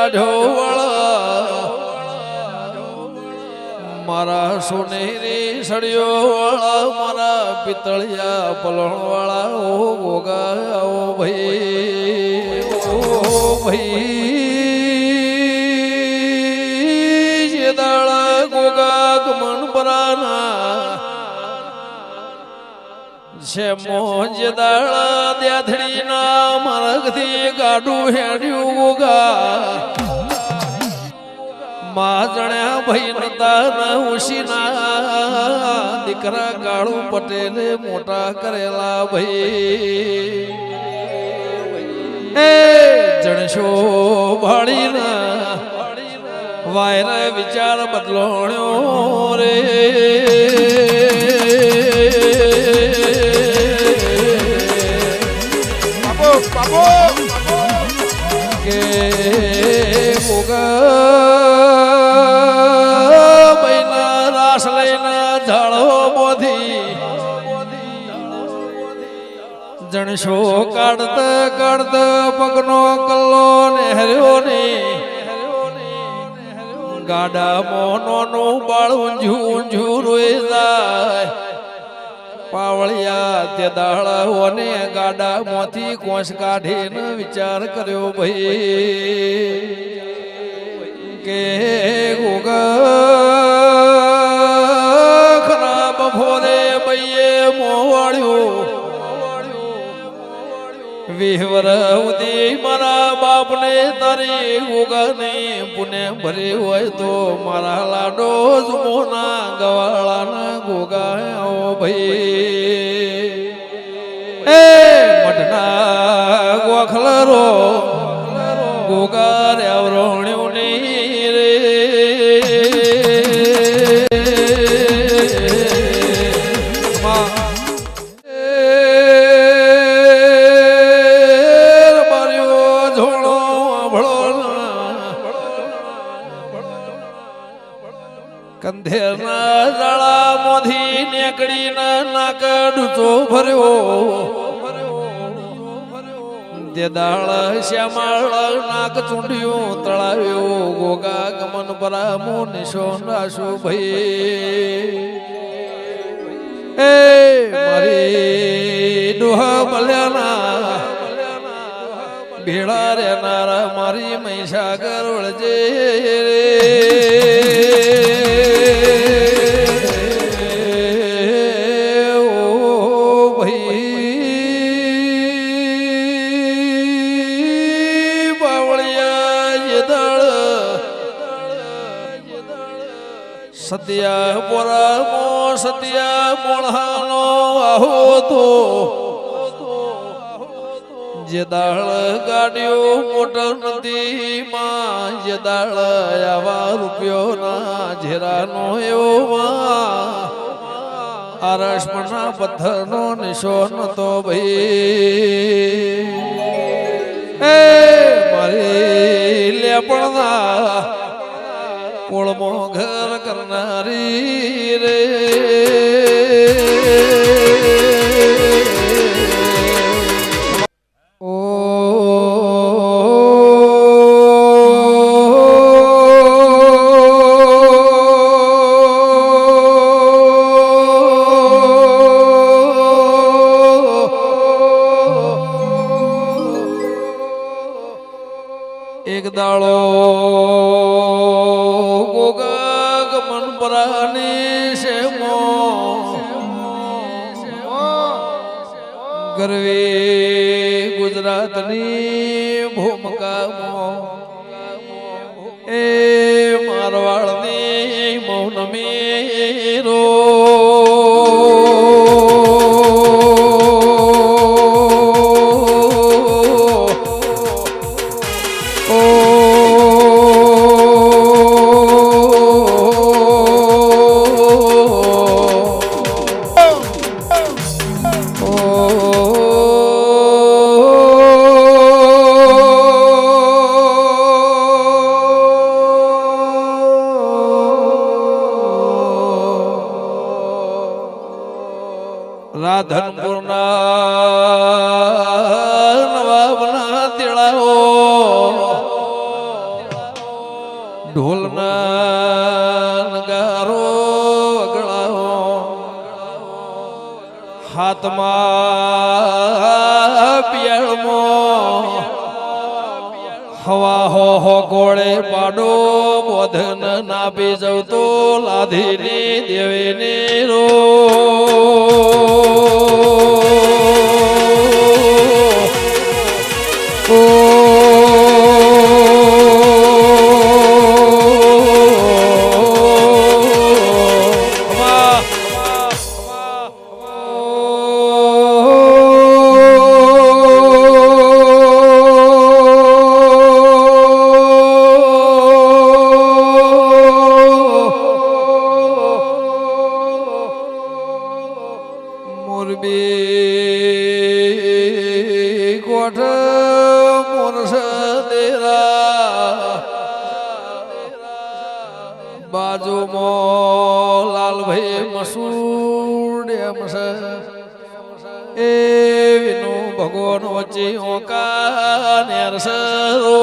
દાઢો વાળા મારા સોનેરી સળિયો વાળા મારા પિતળિયા પલણ વાળા ઓ ગોગા ઓ ભાઈ જે દાળા ગોગા ગમન પરાના છે મોજ દાળા દ્યાથડી ના માર્ગથી ગાડું હેડ્યું ગોગા માં જણ્યા ભાઈ નતા ના ઉશીના દીકરા કાળુ પટેલે મોટા કરેલા ભાઈ એ જણશો ભાળીના વાયરા વિચાર બદલોણ્યો રે કે બૈના રાસ લઈને ઝાડો બોધી જણશો કાઢતા કાઢતા પગનો કલ્લો નેહર્યો ને ગાડા મોનોનું બાળ ઊંઝું ઊંઝું રોઈ જાય પાવળિયા તે દાળાઓને ગાડા મોથી કોસ કાઢીને વિચાર કર્યો ભાઈ કે ખરાબ ભોરે બૈયે મોવાળ્યું વિહવર ઉદી મારા બાપને તારી ગોગાને પુને ભરી હોય તો મારા લાડો જુમોના ગવાળાના ગોગા આવો ભાઈ એ મઢના ગોખલરો ગોગા રે આવરણ્યું ની રે કંધેરના જાળા મોધી નેકડીના નાક ડૂચો ભર્યો તે દાળ શ્યામાળ નાક ચૂંડ્યું તળાવ્યો ગોગા ગમન પરામો નિશો રાશો ભાઈ એ મારી ડોહા મલ્યાના ભેળા રેનારા મારી મહીસાગર વળજે સત્યા પોરામો સત્યા મોળાનો આહો તો જે દાળ ગાડ્યો મોટર નદીમાં જે દાળ આવા રૂપિયો ના ઝેરાનો એવો આરસમના પથ્થરનો નિશો નતો ભાઈ એ મારી લેપણના કોળમો ઘર કરનારી રે એક દાળો ગરવે ગુજરાતની ભૂમકામો એ મારવાડની મૌન મેરો રાધનપુરના નવાબના તેડાઓ ઢોલના નગારો વગડાવો હાથમાં પિયાળમાં હવા હો ગોળે પાડો બોધન નાપી જવ તો લાધીને દેવીને રો મોરબી કોઠ મોરસ દેરા બાજુમાં લાલભાઈ મસૂર ડેમ છે એ વિનો ભગવાન વચ્ચે ઓકા નેર સરો